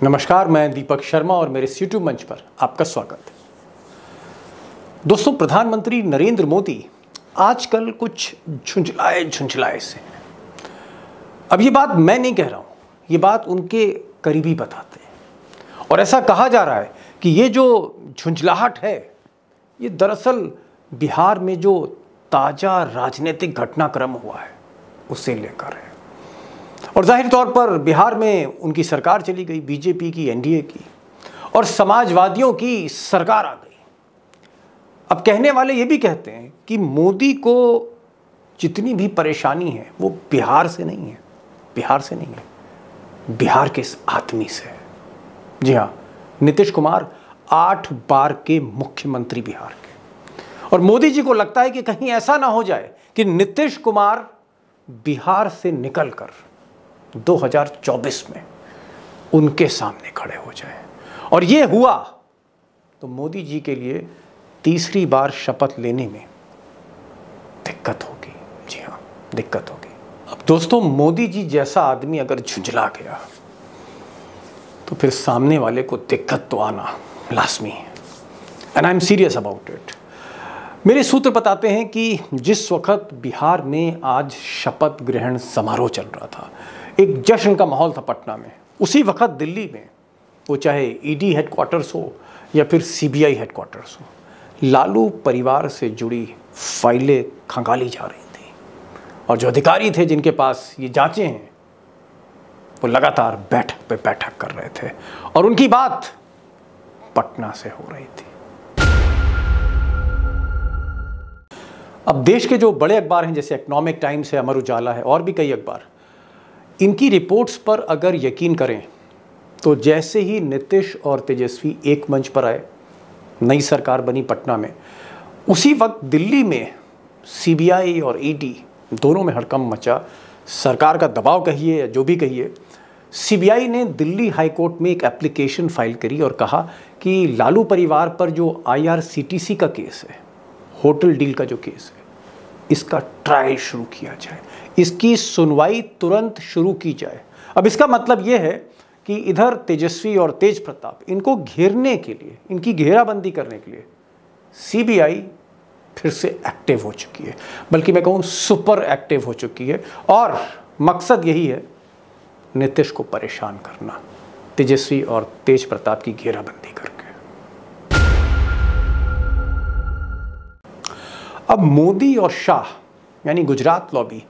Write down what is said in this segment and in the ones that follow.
नमस्कार, मैं दीपक शर्मा और मेरे इस YouTube मंच पर आपका स्वागत है। दोस्तों, प्रधानमंत्री नरेंद्र मोदी आजकल कुछ झुंझलाए से हैं। अब ये बात मैं नहीं कह रहा हूँ, ये बात उनके करीबी बताते हैं। और ऐसा कहा जा रहा है कि ये जो झुंझलाहट है, ये दरअसल बिहार में जो ताज़ा राजनीतिक घटनाक्रम हुआ है उसे लेकर है। और जाहिर तौर पर बिहार में उनकी सरकार चली गई, बीजेपी की, एनडीए की, और समाजवादियों की सरकार आ गई। अब कहने वाले ये भी कहते हैं कि मोदी को जितनी भी परेशानी है वो बिहार से नहीं है, बिहार के इस आदमी से है। जी हाँ, नीतीश कुमार 8 बार के मुख्यमंत्री बिहार के, और मोदी जी को लगता है कि कहीं ऐसा ना हो जाए कि नीतीश कुमार बिहार से निकलकर 2024 में उनके सामने खड़े हो जाए। और ये हुआ तो मोदी जी के लिए तीसरी बार शपथ लेने में दिक्कत होगी। जी हाँ, दिक्कत होगी। अब दोस्तों, मोदी जी जैसा आदमी अगर झुंझला गया तो फिर सामने वाले को दिक्कत तो आना लाजमी है। And I am serious about it. मेरे सूत्र बताते हैं कि जिस वक्त बिहार में आज शपथ ग्रहण समारोह चल रहा था, एक जश्न का माहौल था पटना में, उसी वक्त दिल्ली में, वो चाहे ईडी हेडक्वार्टर्स हो या फिर सीबीआई हेडक्वार्टर्स हो, लालू परिवार से जुड़ी फाइलें खंगाली जा रही थी। और जो अधिकारी थे जिनके पास ये जांचें हैं, वो लगातार बैठक पे बैठक कर रहे थे और उनकी बात पटना से हो रही थी। अब देश के जो बड़े अखबार हैं, जैसे इकोनॉमिक टाइम्स है, अमर उजाला है, और भी कई अखबार, इनकी रिपोर्ट्स पर अगर यकीन करें तो जैसे ही नीतीश और तेजस्वी एक मंच पर आए, नई सरकार बनी पटना में, उसी वक्त दिल्ली में सीबीआई और ईडी दोनों में हड़कंप मचा। सरकार का दबाव कहिए या जो भी कहिए, सीबीआई ने दिल्ली हाई कोर्ट में एक एप्लीकेशन फाइल करी और कहा कि लालू परिवार पर जो आईआरसीटीसी का केस है, होटल डील का जो केस है, इसका ट्रायल शुरू किया जाए, इसकी सुनवाई तुरंत शुरू की जाए। अब इसका मतलब यह है कि इधर तेजस्वी और तेज प्रताप, इनको घेरने के लिए, इनकी घेराबंदी करने के लिए सीबीआई फिर से एक्टिव हो चुकी है, बल्कि मैं कहूँ सुपर एक्टिव हो चुकी है। और मकसद यही है, नीतीश को परेशान करना, तेजस्वी और तेज प्रताप की घेराबंदी करके। अब मोदी और शाह यानी गुजरात लॉबी,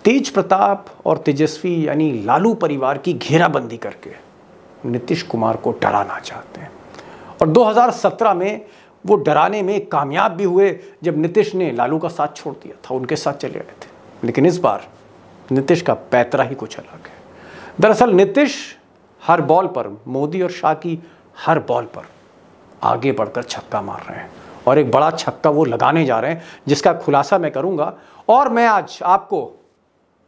तेज प्रताप और तेजस्वी यानी लालू परिवार की घेराबंदी करके नीतीश कुमार को डराना चाहते हैं। और 2017 में वो डराने में कामयाब भी हुए, जब नीतीश ने लालू का साथ छोड़ दिया था, उनके साथ चले आए थे। लेकिन इस बार नीतीश का पैतरा ही कुछ अलग है। दरअसल नीतीश हर बॉल पर, मोदी और शाह की हर बॉल पर आगे बढ़कर छक्का मार रहे हैं, और एक बड़ा छक्का वो लगाने जा रहे हैं, जिसका खुलासा मैं करूंगा। और मैं आज आपको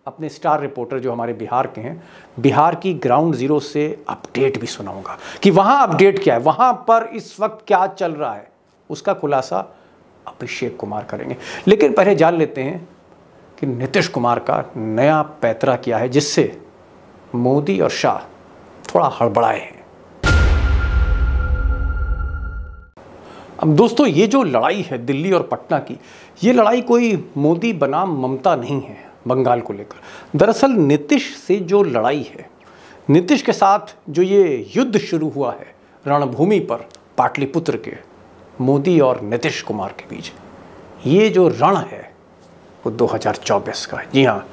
अपने स्टार रिपोर्टर जो हमारे बिहार के हैं, बिहार की ग्राउंड जीरो से अपडेट भी सुनाऊंगा कि वहां अपडेट क्या है, वहां पर इस वक्त क्या चल रहा है। उसका खुलासा अभिषेक कुमार करेंगे। लेकिन पहले जान लेते हैं कि नीतीश कुमार का नया पैतरा क्या है, जिससे मोदी और शाह थोड़ा हड़बड़ाए हैं। अब दोस्तों, ये जो लड़ाई है दिल्ली और पटना की, ये लड़ाई कोई मोदी बनाम ममता नहीं है बंगाल को लेकर। दरअसल नीतीश से जो लड़ाई है, नीतीश के साथ जो ये युद्ध शुरू हुआ है रणभूमि पर, पाटलिपुत्र के, मोदी और नीतीश कुमार के बीच, ये जो रण है वो 2024 का है। जी हाँ,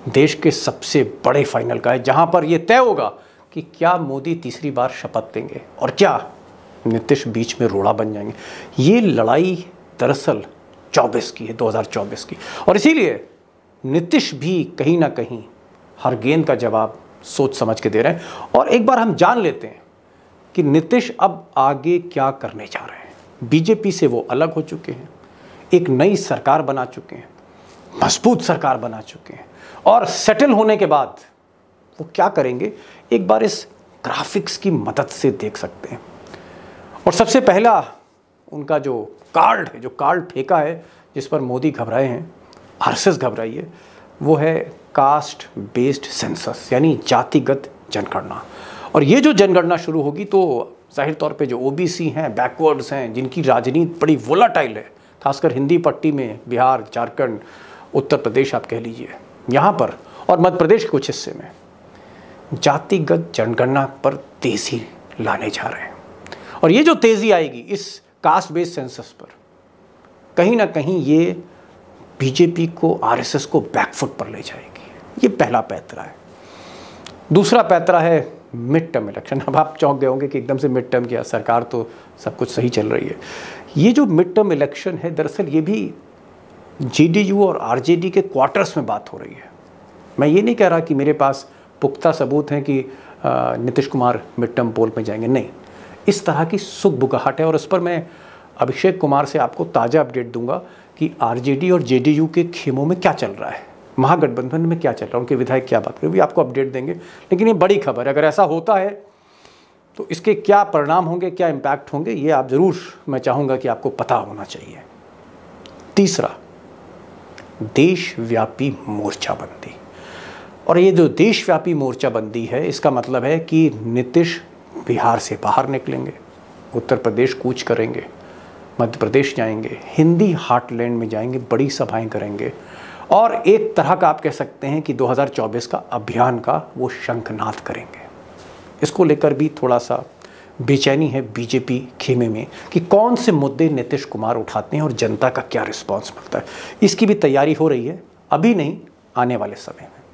देश के सबसे बड़े फाइनल का है, जहाँ पर ये तय होगा कि क्या मोदी तीसरी बार शपथ लेंगे और क्या नीतीश बीच में रोड़ा बन जाएंगे। ये लड़ाई दरअसल 24 की है, 2024 की। और इसीलिए नीतीश भी कहीं ना कहीं हर गेंद का जवाब सोच समझ के दे रहे हैं। और एक बार हम जान लेते हैं कि नीतीश अब आगे क्या करने जा रहे हैं। बीजेपी से वो अलग हो चुके हैं, एक नई सरकार बना चुके हैं, मजबूत सरकार बना चुके हैं, और सेटल होने के बाद वो क्या करेंगे, एक बार इस ग्राफिक्स की मदद से देख सकते हैं। और सबसे पहला उनका जो कार्ड है, जो कार्ड फेंका है, जिस पर मोदी घबराए हैं, आरएसएस घबराई है, वो है कास्ट बेस्ड सेंसस, यानी जातिगत जनगणना। और ये जो जनगणना शुरू होगी तो जाहिर तौर पे जो ओबीसी हैं, बैकवर्ड्स हैं, जिनकी राजनीति बड़ी वोलाटाइल है, खासकर हिंदी पट्टी में, बिहार, झारखंड, उत्तर प्रदेश आप कह लीजिए, यहाँ पर और मध्य प्रदेश के कुछ हिस्से में जातिगत जनगणना पर तेजी लाने जा रहे हैं। और ये जो तेजी आएगी इस कास्ट बेस्ड सेंसस पर, कहीं ना कहीं ये बीजेपी को, आरएसएस को बैकफुट पर ले जाएगी। ये पहला पैतरा है। दूसरा पैतरा है मिड टर्म इलेक्शन। अब आप चौंक गए होंगे कि एकदम से मिड टर्म किया, सरकार तो सब कुछ सही चल रही है। ये जो मिड टर्म इलेक्शन है, दरअसल ये भी जेडीयू और आरजेडी के क्वार्टर्स में बात हो रही है। मैं ये नहीं कह रहा कि मेरे पास पुख्ता सबूत हैं कि नीतीश कुमार मिड टर्म पोल में जाएंगे, नहीं। इस तरह की सुगबुगाहट है और इस पर मैं अभिषेक कुमार से आपको ताज़ा अपडेट दूंगा कि आरजेडी और जेडीयू के खेमों में क्या चल रहा है, महागठबंधन में क्या चल रहा है, उनके विधायक क्या बात करें, भी आपको अपडेट देंगे। लेकिन ये बड़ी खबर है, अगर ऐसा होता है तो इसके क्या परिणाम होंगे, क्या इम्पैक्ट होंगे, ये आप ज़रूर, मैं चाहूँगा कि आपको पता होना चाहिए। तीसरा, देशव्यापी मोर्चाबंदी। और ये जो देशव्यापी मोर्चाबंदी है, इसका मतलब है कि नीतीश बिहार से बाहर निकलेंगे, उत्तर प्रदेश कूच करेंगे, मध्य प्रदेश जाएंगे, हिंदी हार्टलैंड में जाएंगे, बड़ी सभाएं करेंगे और एक तरह का आप कह सकते हैं कि 2024 का अभियान का वो शंखनाद करेंगे। इसको लेकर भी थोड़ा सा बेचैनी है बीजेपी खेमे में कि कौन से मुद्दे नीतीश कुमार उठाते हैं और जनता का क्या रिस्पांस मिलता है। इसकी भी तैयारी हो रही है, अभी नहीं, आने वाले समय में।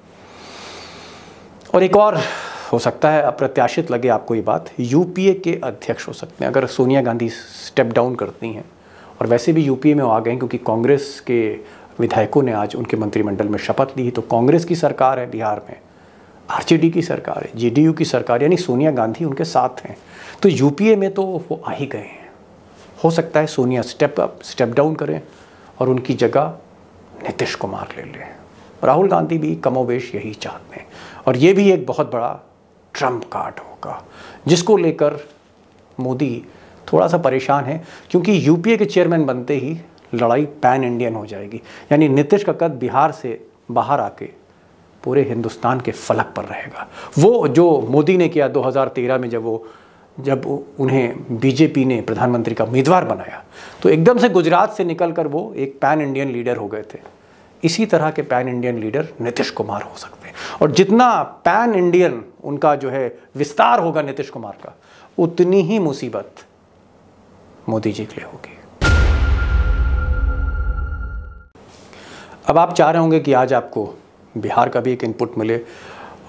और एक और हो सकता है, अप्रत्याशित लगे आपको ये बात, यूपीए के अध्यक्ष हो सकते हैं अगर सोनिया गांधी स्टेप डाउन करती हैं। और वैसे भी यूपीए में वो आ गए क्योंकि कांग्रेस के विधायकों ने आज उनके मंत्रिमंडल में शपथ ली। तो कांग्रेस की सरकार है बिहार में, आरजेडी की सरकार है, जेडीयू की सरकार, यानी सोनिया गांधी उनके साथ हैं। तो यूपीए में तो वो आ ही गए हैं। हो सकता है सोनिया स्टेप डाउन करें और उनकी जगह नीतीश कुमार ले लें। राहुल गांधी भी कमोवेश यही चाहते हैं और ये भी एक बहुत बड़ा ट्रम्प कार्ड होगा जिसको लेकर मोदी थोड़ा सा परेशान है, क्योंकि यूपीए के चेयरमैन बनते ही लड़ाई पैन इंडियन हो जाएगी। यानी नीतीश का कद बिहार से बाहर आके पूरे हिंदुस्तान के फलक पर रहेगा। वो जो मोदी ने किया 2013 में, जब उन्हें बीजेपी ने प्रधानमंत्री का उम्मीदवार बनाया, तो एकदम से गुजरात से निकलकर वो एक पैन इंडियन लीडर हो गए थे। इसी तरह के pan Indian leader Nitish Kumar हो सकते हैं। और जितना पैन इंडियन उनका जो है विस्तार होगा नीतीश कुमार का, उतनी ही मुसीबत मोदी जी के लिए होगी। अब आप चाह रहे होंगे कि आज आपको बिहार का भी एक इनपुट मिले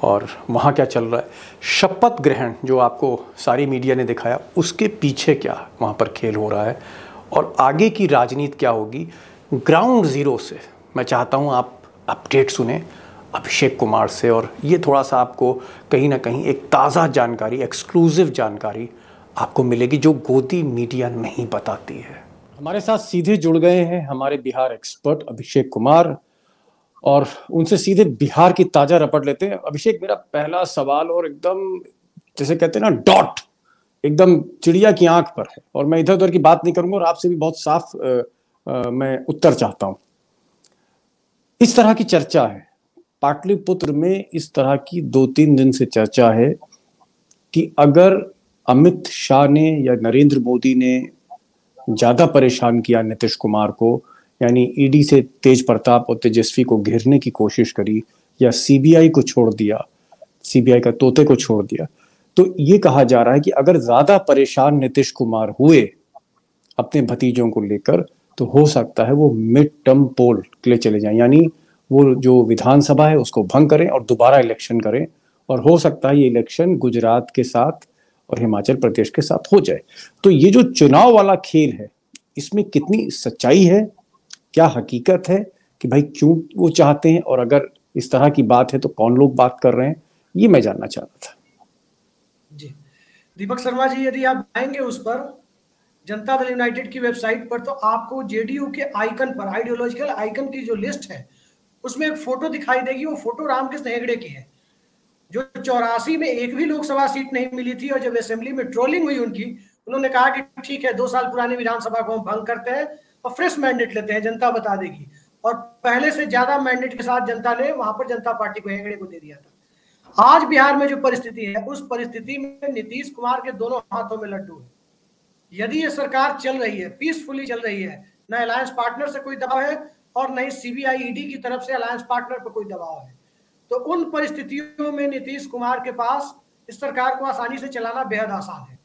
और वहाँ क्या चल रहा है। शपथ ग्रहण जो आपको सारी मीडिया ने दिखाया, उसके पीछे क्या वहाँ पर खेल हो रहा है और आगे की राजनीति क्या होगी, ग्राउंड ज़ीरो से मैं चाहता हूँ आप अपडेट सुने अभिषेक कुमार से। और ये थोड़ा सा आपको कहीं ना कहीं एक ताज़ा जानकारी, एक्सक्लूसिव जानकारी आपको मिलेगी जो गोदी मीडिया नहीं बताती है। हमारे साथ सीधे जुड़ गए हैं हमारे बिहार एक्सपर्ट अभिषेक कुमार और उनसे सीधे बिहार की ताज़ा रपट लेते हैं। अभिषेक, मेरा पहला सवाल और एकदम जैसे कहते हैं ना डॉट, एकदम चिड़िया की आंख पर है और मैं इधर उधर की बात नहीं करूंगा और आपसे भी बहुत साफ मैं उत्तर चाहता हूं। इस तरह की चर्चा है पाटलिपुत्र में, इस तरह की 2-3 दिन से चर्चा है कि अगर अमित शाह ने या नरेंद्र मोदी ने ज्यादा परेशान किया नीतीश कुमार को, यानी ईडी से तेज प्रताप और तेजस्वी को घेरने की कोशिश करी या सीबीआई को छोड़ दिया, सीबीआई का तोते को छोड़ दिया, तो ये कहा जा रहा है कि अगर ज्यादा परेशान नीतीश कुमार हुए अपने भतीजों को लेकर तो हो सकता है वो मिड टर्म पोल के लिए चले जाएं, यानी वो जो विधानसभा है उसको भंग करें और दोबारा इलेक्शन करें। और हो सकता है ये इलेक्शन गुजरात के साथ और हिमाचल प्रदेश के साथ हो जाए। तो ये जो चुनाव वाला खेल है, इसमें कितनी सच्चाई है, क्या हकीकत है कि भाई क्यों वो चाहते हैं, और अगर इस तरह की बात है तो कौन लोग बात कर रहे हैं, ये मैं जानना चाह रहा था। जी दीपक शर्मा जी, यदि आप आएंगे उस पर जनता दल यूनाइटेड की वेबसाइट पर, तो आपको जेडीयू के आइकन पर, आइडियोलॉजिकल आइकन की जो लिस्ट है उसमें एक फोटो दिखाई देगी। वो फोटो रामकृष्ण हेगड़े की है, जो 84 में एक भी लोकसभा सीट नहीं मिली थी और जब असेंबली में ट्रोलिंग हुई उनकी, उन्होंने कहा कि ठीक है 2 साल पुरानी विधानसभा को हम भंग करते हैं और फ्रेश मैंडेट लेते हैं, जनता बता देगी। और पहले से ज्यादा मैंडेट के साथ जनता ने वहां पर जनता पार्टी को, हेगड़े को दे दिया था। आज बिहार में जो परिस्थिति है, उस परिस्थिति में नीतीश कुमार के दोनों हाथों में लड्डू है। यदि ये सरकार चल रही है, पीसफुली चल रही है, न अलायंस पार्टनर से कोई दबाव है और न ही सीबीआई ईडी की तरफ से अलायंस पार्टनर पर कोई दबाव है, तो उन परिस्थितियों में नीतीश कुमार के पास इस सरकार को आसानी से चलाना बेहद आसान है।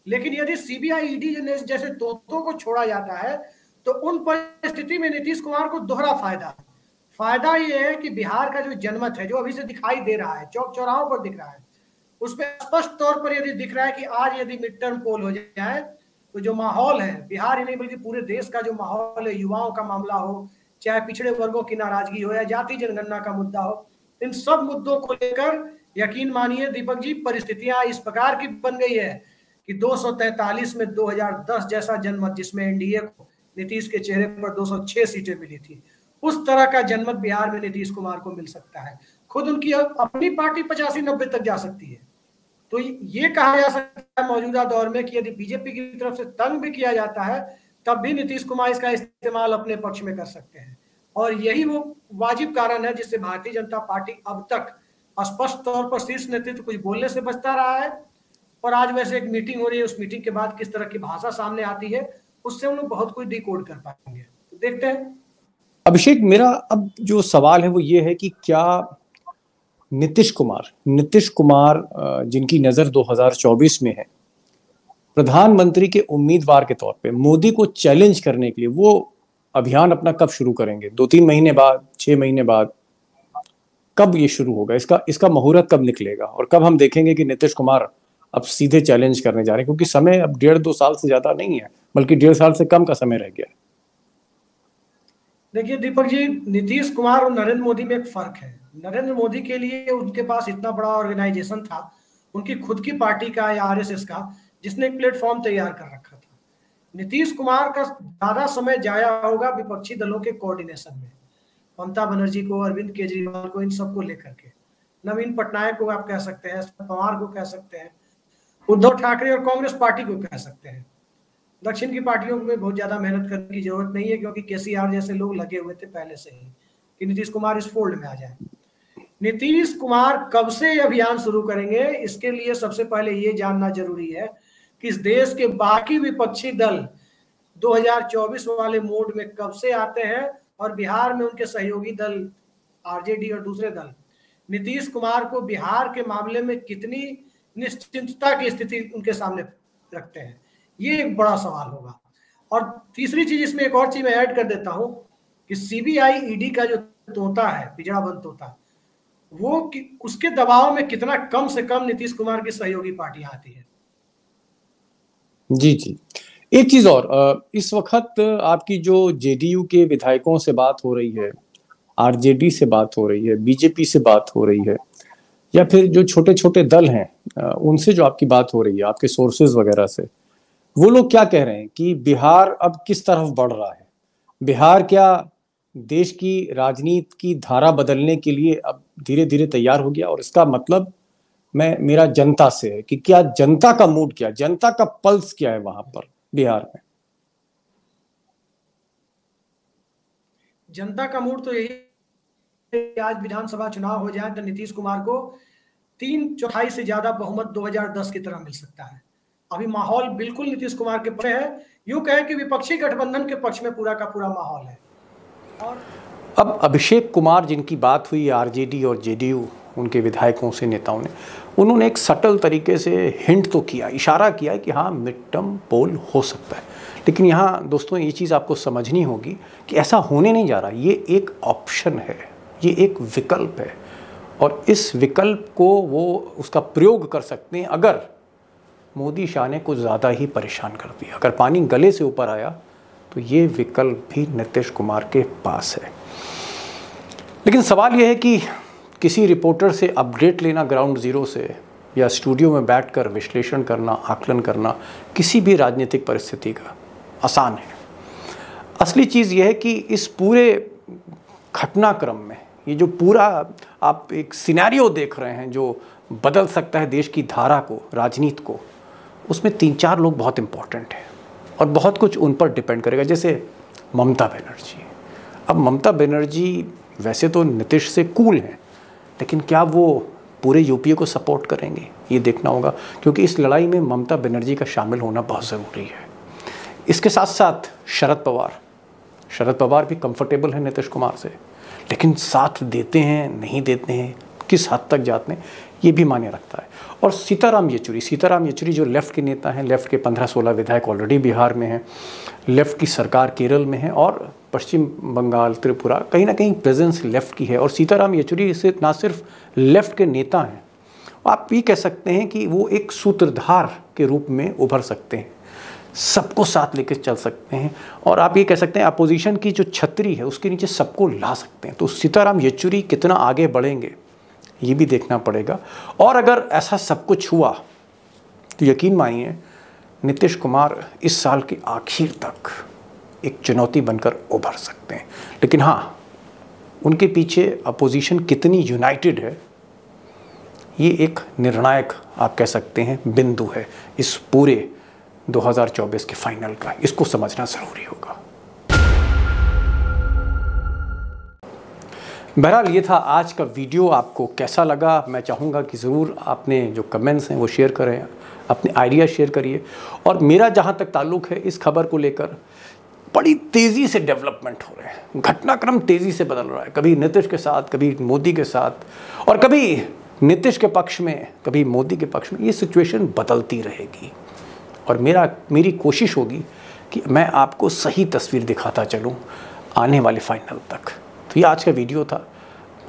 लेकिन यदि सीबीआई ईडी जैसे तोतों को छोड़ा जाता है, तो उन परिस्थिति में नीतीश कुमार को दोहरा फायदा है। फायदा यह है कि बिहार का जो जनमत है, जो अभी से दिखाई दे रहा है, चौक चौराहों पर दिख रहा है, उसमें स्पष्ट तौर पर यदि दिख रहा है कि आज यदि मिड टर्म पोल हो जाए तो जो माहौल है, बिहार ही नहीं बल्कि पूरे देश का जो माहौल है, युवाओं का मामला हो, चाहे पिछड़े वर्गों की नाराजगी हो या जाति जनगणना का मुद्दा हो, इन सब मुद्दों को लेकर यकीन मानिए दीपक जी, परिस्थितियां इस प्रकार की बन गई है कि 243 में 2010 जैसा जनमत, जिसमें एनडीए को नीतीश के चेहरे पर 206 सीटें मिली थी, उस तरह का जनमत बिहार में नीतीश कुमार को मिल सकता है। खुद उनकी अपनी पार्टी 85-90 तक जा सकती है। तो ये कहा जा सकता है मौजूदा दौर में कि यदि बीजेपी की तरफ से तंग भी किया जाता है, तब भी नीतीश कुमार इसका इस्तेमाल अपने पक्ष में कर सकते हैं। और यही वो वाजिब कारण है जिससे भारतीय जनता पार्टी अब तक स्पष्ट तौर पर शीर्ष नेतृत्व कुछ बोलने से बचता रहा है। और आज वैसे एक मीटिंग हो रही है, उस मीटिंग के बाद किस तरह की भाषा सामने आती है, उससे हम लोग बहुत कुछ डिकोड कर पाएंगे। तो देखते हैं। अभिषेक, मेरा अब जो सवाल है वो ये है कि क्या नीतीश कुमार जिनकी नजर 2024 में है, प्रधानमंत्री के उम्मीदवार के तौर पे मोदी को चैलेंज करने के लिए वो अभियान अपना कब शुरू करेंगे? 2-3 महीने बाद, 6 महीने बाद? कब ये शुरू होगा? इसका मुहूर्त कब निकलेगा और कब हम देखेंगे कि नीतीश कुमार अब सीधे चैलेंज करने जा रहे हैं? क्योंकि समय अब 1.5-2 साल से ज्यादा नहीं है, बल्कि 1.5 साल से कम का समय रह गया है। देखिए दीपक जी, नीतीश कुमार और नरेंद्र मोदी में एक फर्क है। नरेंद्र मोदी के लिए उनके पास इतना बड़ा ऑर्गेनाइजेशन था, उनकी खुद की पार्टी का या आरएसएस का, जिसने एक प्लेटफॉर्म तैयार कर रखा था। नीतीश कुमार का ज्यादा समय जाया होगा विपक्षी दलों के कोऑर्डिनेशन में, ममता बनर्जी को, अरविंद केजरीवाल को, इन सबको लेकर के, नवीन पटनायक को आप कह सकते हैं, पवार को कह सकते हैं, उद्धव ठाकरे और कांग्रेस पार्टी को कह सकते हैं। दक्षिण की पार्टियों में बहुत ज्यादा मेहनत करने की जरूरत नहीं है, क्योंकि केसीआर जैसे लोग लगे हुए थे पहले से ही कि नीतीश कुमार इस फोल्ड में आ जाए। नीतीश कुमार कब से अभियान शुरू करेंगे, इसके लिए सबसे पहले ये जानना जरूरी है कि इस देश के बाकी विपक्षी दल 2024 वाले मोड में कब से आते हैं और बिहार में उनके सहयोगी दल आरजेडी और दूसरे दल नीतीश कुमार को बिहार के मामले में कितनी निश्चिंतता की स्थिति उनके सामने रखते हैं। ये एक बड़ा सवाल होगा। और तीसरी चीज, इसमें एक और चीज मैं ऐड कर देता हूं कि सीबीआई ईडी का जो तोता है, पिजड़ा बंद तोता, वो उसके दबाव में कितना कम से कम नीतीश कुमार की सहयोगी पार्टियां आती है। जी जी, एक चीज और, इस वक्त आपकी जो जेडीयू के विधायकों से बात हो रही है, आरजेडी से बात हो रही है, बीजेपी से बात हो रही है, या फिर जो छोटे छोटे दल हैं उनसे जो आपकी बात हो रही है, आपके सोर्सेज वगैरह से, वो लोग क्या कह रहे हैं कि बिहार अब किस तरफ बढ़ रहा है? बिहार क्या देश की राजनीति की धारा बदलने के लिए अब धीरे धीरे तैयार हो गया? और इसका मतलब मेरा जनता से है कि क्या जनता का मूड, क्या जनता का पल्स क्या है वहां पर बिहार में? जनता का मूड तो यही, आज विधानसभा चुनाव हो जाए तो नीतीश कुमार को 3/4 से ज्यादा बहुमत 2010 की तरह मिल सकता है। अभी माहौल बिल्कुल नीतीश कुमार के पक्ष है, यूं कहें कि विपक्षी गठबंधन के पक्ष में पूरा का पूरा माहौल है। और अब अभिषेक कुमार जिनकी बात हुई आरजेडी और जेडीयू उनके विधायकों से, नेताओं ने, उन्होंने एक सटल तरीके से हिंट तो किया, इशारा किया कि हाँ मिड टर्म पोल हो सकता है। लेकिन यहाँ दोस्तों ये चीज़ आपको समझनी होगी कि ऐसा होने नहीं जा रहा, ये एक ऑप्शन है, ये एक विकल्प है, और इस विकल्प को वो उसका प्रयोग कर सकते हैं अगर मोदी शाह ने कुछ ज़्यादा ही परेशान कर दिया, अगर पानी गले से ऊपर आया, तो ये विकल्प भी नीतीश कुमार के पास है। लेकिन सवाल यह है कि किसी रिपोर्टर से अपडेट लेना ग्राउंड ज़ीरो से, या स्टूडियो में बैठकर विश्लेषण करना, आकलन करना किसी भी राजनीतिक परिस्थिति का आसान है। असली चीज़ यह है कि इस पूरे घटनाक्रम में, ये जो पूरा आप एक सिनेरियो देख रहे हैं जो बदल सकता है देश की धारा को, राजनीति को, उसमें 3-4 लोग बहुत इंपॉर्टेंट हैं और बहुत कुछ उन पर डिपेंड करेगा। जैसे ममता बनर्जी। अब ममता बनर्जी वैसे तो नीतीश से कूल हैं, लेकिन क्या वो पूरे यूपी को सपोर्ट करेंगे, ये देखना होगा, क्योंकि इस लड़ाई में ममता बनर्जी का शामिल होना बहुत ज़रूरी है। इसके साथ साथ शरद पवार भी कंफर्टेबल है नीतीश कुमार से, लेकिन साथ देते हैं नहीं देते हैं, किस हद तक जाते हैं, ये भी मायने रखता है। और सीताराम येचुरी जो लेफ़्ट के नेता हैं, लेफ़्ट के 15-16 विधायक ऑलरेडी बिहार में हैं, लेफ़्ट की सरकार केरल में है और पश्चिम बंगाल, त्रिपुरा, कहीं ना कहीं प्रेजेंस लेफ़्ट की है। और सीताराम येचुरी से ना सिर्फ लेफ़्ट के नेता हैं, आप ये कह सकते हैं कि वो एक सूत्रधार के रूप में उभर सकते हैं, सबको साथ लेकर चल सकते हैं, और आप ये कह सकते हैं अपोजिशन की जो छतरी है उसके नीचे सबको ला सकते हैं। तो सीताराम येचुरी कितना आगे बढ़ेंगे ये भी देखना पड़ेगा। और अगर ऐसा सब कुछ हुआ तो यकीन मानिए नीतीश कुमार इस साल के आखिर तक एक चुनौती बनकर उभर सकते हैं। लेकिन हाँ, उनके पीछे अपोजिशन कितनी यूनाइटेड है ये एक निर्णायक आप कह सकते हैं बिंदु है इस पूरे 2024 के फाइनल का, इसको समझना ज़रूरी होगा। बहरहाल ये था आज का वीडियो, आपको कैसा लगा मैं चाहूँगा कि ज़रूर आपने जो कमेंट्स हैं वो शेयर करें, अपने आइडिया शेयर करिए। और मेरा जहाँ तक ताल्लुक़ है इस खबर को लेकर बड़ी तेज़ी से डेवलपमेंट हो रहे हैं, घटनाक्रम तेज़ी से बदल रहा है, कभी नीतीश के साथ, कभी मोदी के साथ, और कभी नीतीश के पक्ष में, कभी मोदी के पक्ष में, ये सिचुएशन बदलती रहेगी। और मेरी कोशिश होगी कि मैं आपको सही तस्वीर दिखाता चलूँ आने वाले फाइनल तक। तो ये आज का वीडियो था,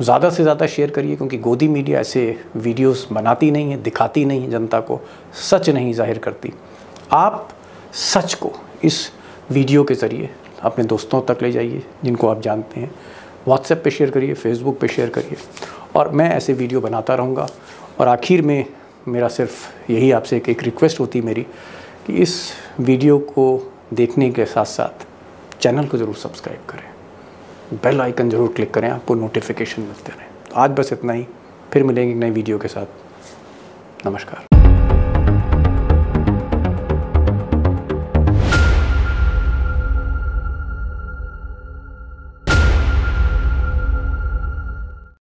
ज़्यादा से ज़्यादा शेयर करिए, क्योंकि गोदी मीडिया ऐसे वीडियोस बनाती नहीं है, दिखाती नहीं है जनता को, सच नहीं जाहिर करती। आप सच को इस वीडियो के ज़रिए अपने दोस्तों तक ले जाइए जिनको आप जानते हैं, व्हाट्सएप पे शेयर करिए, फेसबुक पे शेयर करिए, और मैं ऐसे वीडियो बनाता रहूँगा। और आखिर में मेरा सिर्फ यही आपसे एक रिक्वेस्ट होती मेरी कि इस वीडियो को देखने के साथ साथ चैनल को ज़रूर सब्सक्राइब करें, बेल आइकन ज़रूर क्लिक करें, आपको नोटिफिकेशन मिलते रहें। तो आज बस इतना ही, फिर मिलेंगे एक नई वीडियो के साथ। नमस्कार।